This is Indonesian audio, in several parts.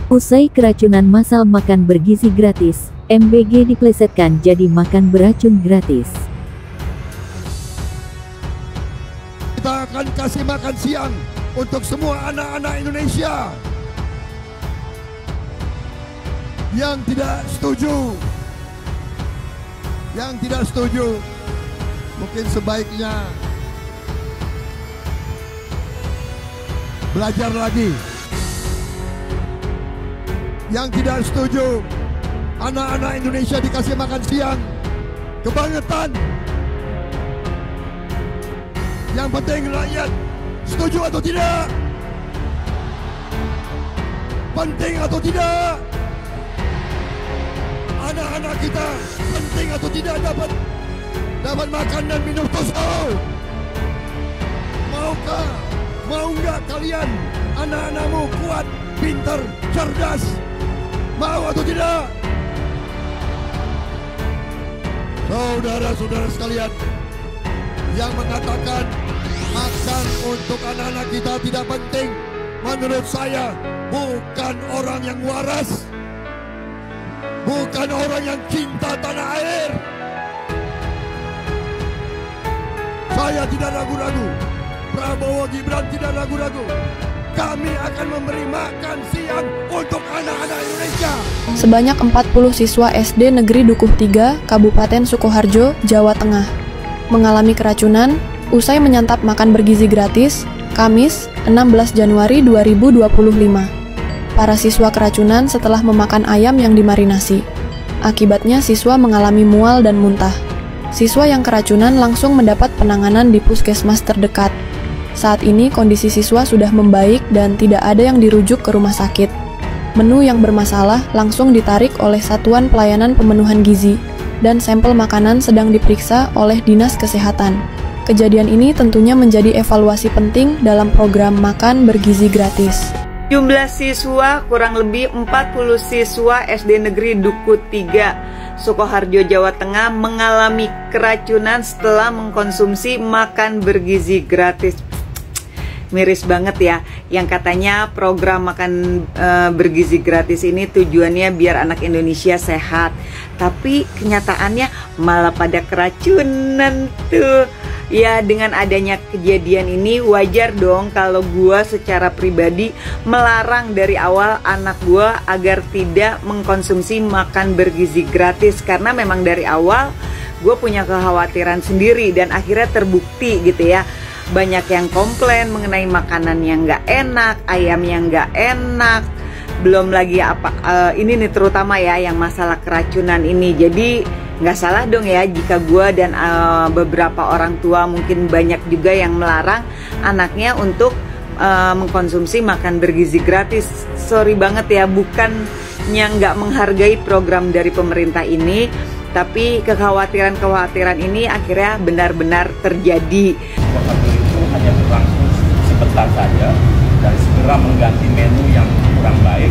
Usai keracunan massal makan bergizi gratis, MBG diplesetkan jadi makan beracun gratis. Kita akan kasih makan siang untuk semua anak-anak Indonesia yang tidak setuju, mungkin sebaiknya belajar lagi. Yang tidak setuju anak-anak Indonesia dikasih makan siang, kebangetan. Yang penting rakyat setuju atau tidak? Penting atau tidak? Anak-anak kita penting atau tidak dapat makan dan minum susu? Mau nggak kalian anak-anakmu kuat, pintar, cerdas? Mau atau tidak? Saudara-saudara sekalian, yang mengatakan makan untuk anak-anak kita tidak penting, menurut saya bukan orang yang waras, bukan orang yang cinta tanah air. Saya tidak ragu-ragu, Prabowo Gibran tidak ragu-ragu. Kami akan memberi makan siang untuk anak-anak Indonesia. Sebanyak 40 siswa SD Negeri Dukuh 3, Kabupaten Sukoharjo, Jawa Tengah, mengalami keracunan usai menyantap makan bergizi gratis, Kamis, 16 Januari 2025. Para siswa keracunan setelah memakan ayam yang dimarinasi. Akibatnya siswa mengalami mual dan muntah. Siswa yang keracunan langsung mendapat penanganan di puskesmas terdekat. Saat ini kondisi siswa sudah membaik dan tidak ada yang dirujuk ke rumah sakit. Menu yang bermasalah langsung ditarik oleh Satuan Pelayanan Pemenuhan Gizi, dan sampel makanan sedang diperiksa oleh Dinas Kesehatan. Kejadian ini tentunya menjadi evaluasi penting dalam program makan bergizi gratis. Jumlah siswa kurang lebih 40 siswa SD Negeri Dukuh 3, Sukoharjo, Jawa Tengah mengalami keracunan setelah mengkonsumsi makan bergizi gratis. Miris banget ya, yang katanya program makan bergizi gratis ini tujuannya biar anak Indonesia sehat, tapi kenyataannya malah pada keracunan tuh. Ya, dengan adanya kejadian ini wajar dong kalau gua secara pribadi melarang dari awal anak gua agar tidak mengkonsumsi makan bergizi gratis, karena memang dari awal gua punya kekhawatiran sendiri dan akhirnya terbukti gitu ya. Banyak yang komplain mengenai makanan yang nggak enak, ayam yang nggak enak, belum lagi ini nih terutama ya yang masalah keracunan ini. Jadi nggak salah dong ya jika gue dan beberapa orang tua mungkin banyak juga yang melarang anaknya untuk mengkonsumsi makan bergizi gratis. Sorry banget ya, bukannya nggak menghargai program dari pemerintah ini, tapi kekhawatiran ini akhirnya benar-benar terjadi. Itu hanya berlangsung sebentar saja dan segera mengganti menu yang kurang baik,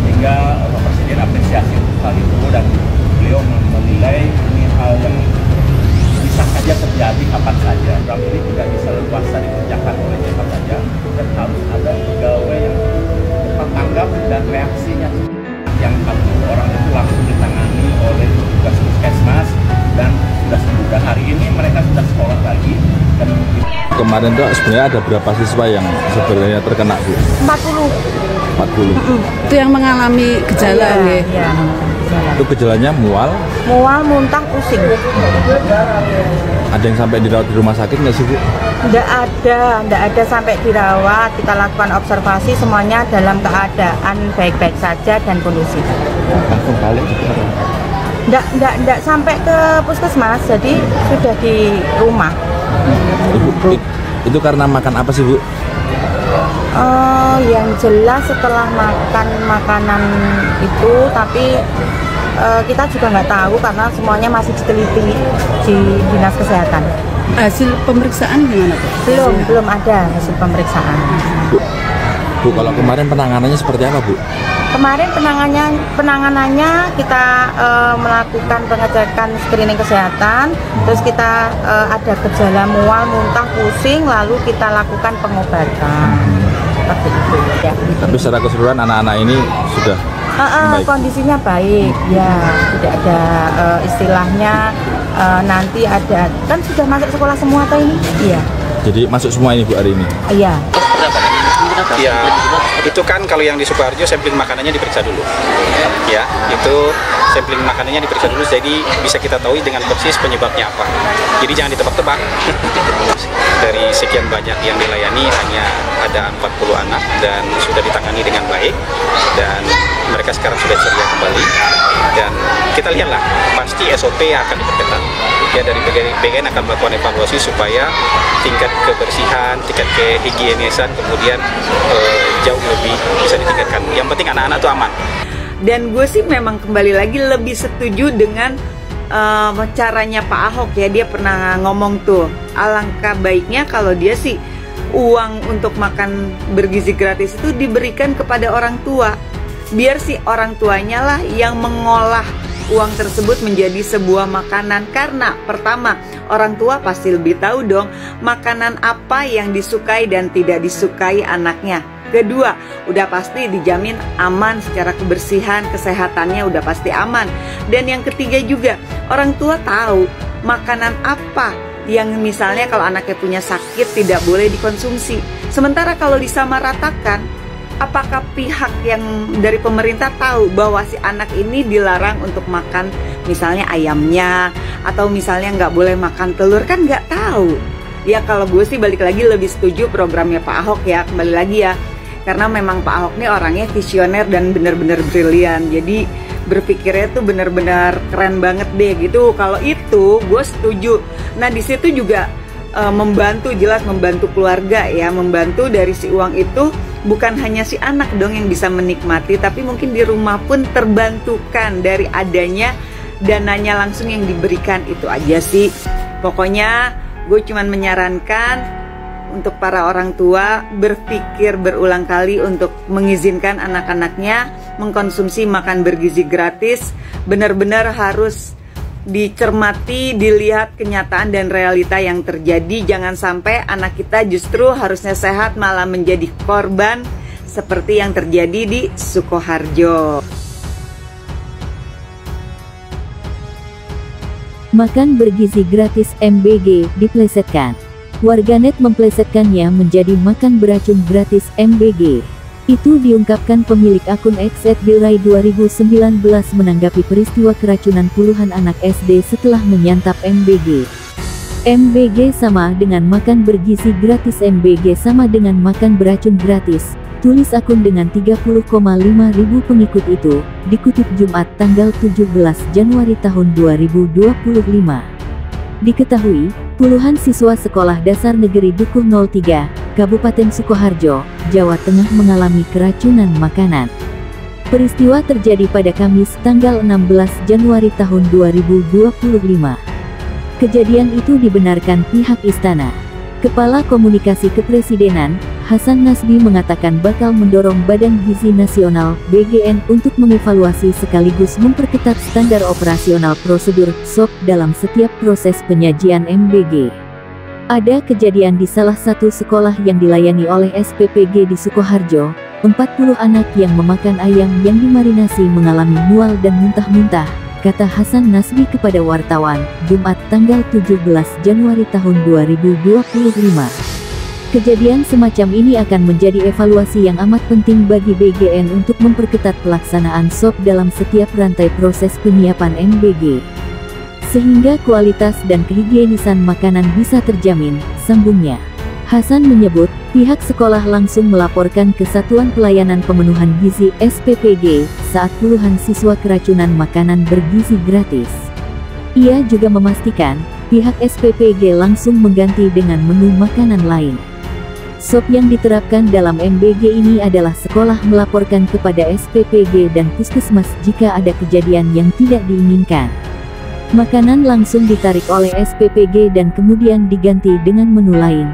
sehingga Bapak Presiden apresiasi untuk hal itu, dan beliau menilai ini hal yang bisa saja terjadi kapan saja. Program ini tidak bisa leluasa dikerjakan oleh siapa saja dan harus ada pegawai yang cepat tanggap dan reaksinya. Yang 40 orang itu langsung ditangani oleh petugas puskesmas dan sudah sembuh, dan hari ini mereka sudah sekolah lagi. Dan kemarin tuh sebenarnya ada berapa siswa yang sebenarnya terkena, Bu? 40. 40. Itu yang mengalami gejala nih. Iya. Itu gejalanya mual, Muntah, pusing. Ada yang sampai dirawat di rumah sakit nggak sih, Bu? Nggak ada sampai dirawat. Kita lakukan observasi, semuanya dalam keadaan baik-baik saja dan kondusif. Langsung balik juga? Nggak sampai ke puskesmas, jadi sudah di rumah. Itu karena makan apa sih, Bu? Yang jelas setelah makan makanan itu, tapi kita juga nggak tahu karena semuanya masih diteliti di Dinas Kesehatan. Hasil pemeriksaan gimana, Bu? Belum ada hasil pemeriksaan. Bu, kalau kemarin penanganannya seperti apa, Bu? Kemarin penanganannya kita melakukan pengecekan screening kesehatan, terus kita ada gejala mual, muntah, pusing, lalu kita lakukan pengobatan. Seperti itu ya. Tapi secara keseluruhan anak-anak ini sudah sudah membaik? Kondisinya baik, ya tidak ada istilahnya nanti ada, kan sudah masuk sekolah semua atau ini? Iya. Jadi masuk semua ini Bu hari ini? Iya. Ya, itu kan kalau yang di Sukoharjo sampling makanannya diperiksa dulu. Ya, itu sampling makanannya diperiksa dulu, jadi bisa kita tahu dengan persis penyebabnya apa. Jadi jangan ditebak-tebak. Dari sekian banyak yang dilayani hanya ada 40 anak dan sudah ditangani dengan baik dan mereka sekarang sudah ceria kembali. Dan kita lihatlah, pasti SOP akan diperketat. Ya, dari BGN akan melakukan evaluasi supaya tingkat kebersihan, tingkat kehigienisan kemudian jauh lebih bisa ditingkatkan. Yang penting anak-anak itu aman. Dan gue sih memang kembali lagi lebih setuju dengan caranya Pak Ahok ya. Dia pernah ngomong tuh, alangkah baiknya kalau dia sih uang untuk makan bergizi gratis itu diberikan kepada orang tua. Biar si orang tuanya lah yang mengolah uang tersebut menjadi sebuah makanan. Karena pertama, orang tua pasti lebih tahu dong makanan apa yang disukai dan tidak disukai anaknya. Kedua, udah pasti dijamin aman secara kebersihan, kesehatannya udah pasti aman. Dan yang ketiga juga, orang tua tahu makanan apa yang misalnya kalau anaknya punya sakit tidak boleh dikonsumsi. Sementara kalau disamaratakan, apakah pihak yang dari pemerintah tahu bahwa si anak ini dilarang untuk makan misalnya ayamnya, atau misalnya nggak boleh makan telur, kan nggak tahu. Ya kalau gue sih balik lagi lebih setuju programnya Pak Ahok ya, kembali lagi ya. Karena memang Pak Ahok ini orangnya visioner dan benar-benar brilian. Jadi berpikirnya tuh benar-benar keren banget deh gitu. Kalau itu gue setuju. Nah di situ juga membantu, jelas membantu keluarga ya, membantu dari si uang itu. Bukan hanya si anak dong yang bisa menikmati, tapi mungkin di rumah pun terbantukan dari adanya dananya langsung yang diberikan. Itu aja sih. Pokoknya gue cuman menyarankan untuk para orang tua berpikir berulang kali untuk mengizinkan anak-anaknya mengkonsumsi makan bergizi gratis. Benar-benar harus dicermati, dilihat kenyataan dan realita yang terjadi. Jangan sampai anak kita justru harusnya sehat malah menjadi korban seperti yang terjadi di Sukoharjo. Makan bergizi gratis MBG diplesetkan. Warganet memplesetkannya menjadi makan beracun gratis MBG. Itu diungkapkan pemilik akun @bilrai 2019 menanggapi peristiwa keracunan puluhan anak SD setelah menyantap MBG. MBG sama dengan makan bergizi gratis, MBG sama dengan makan beracun gratis, tulis akun dengan 30,5 ribu pengikut itu, dikutip Jumat tanggal 17 Januari tahun 2025. Diketahui, puluhan siswa sekolah dasar negeri Dukuh 03, Kabupaten Sukoharjo, Jawa Tengah mengalami keracunan makanan. Peristiwa terjadi pada Kamis tanggal 16 Januari tahun 2025. Kejadian itu dibenarkan pihak istana. Kepala Komunikasi Kepresidenan, Hasan Nasbi mengatakan bakal mendorong Badan Gizi Nasional (BGN) untuk mengevaluasi sekaligus memperketat standar operasional prosedur SOP dalam setiap proses penyajian MBG. Ada kejadian di salah satu sekolah yang dilayani oleh SPPG di Sukoharjo, 40 anak yang memakan ayam yang dimarinasi mengalami mual dan muntah-muntah, kata Hasan Nasbi kepada wartawan, Jumat tanggal 17 Januari tahun 2025. Kejadian semacam ini akan menjadi evaluasi yang amat penting bagi BGN untuk memperketat pelaksanaan SOP dalam setiap rantai proses penyiapan MBG. Sehingga kualitas dan kehigienisan makanan bisa terjamin, sambungnya. Hasan menyebut, pihak sekolah langsung melaporkan ke Satuan Pelayanan Pemenuhan Gizi (SPPG) saat puluhan siswa keracunan makanan bergizi gratis. Ia juga memastikan, pihak SPPG langsung mengganti dengan menu makanan lain. SOP yang diterapkan dalam MBG ini adalah sekolah melaporkan kepada SPPG dan puskesmas jika ada kejadian yang tidak diinginkan. Makanan langsung ditarik oleh SPPG dan kemudian diganti dengan menu lain.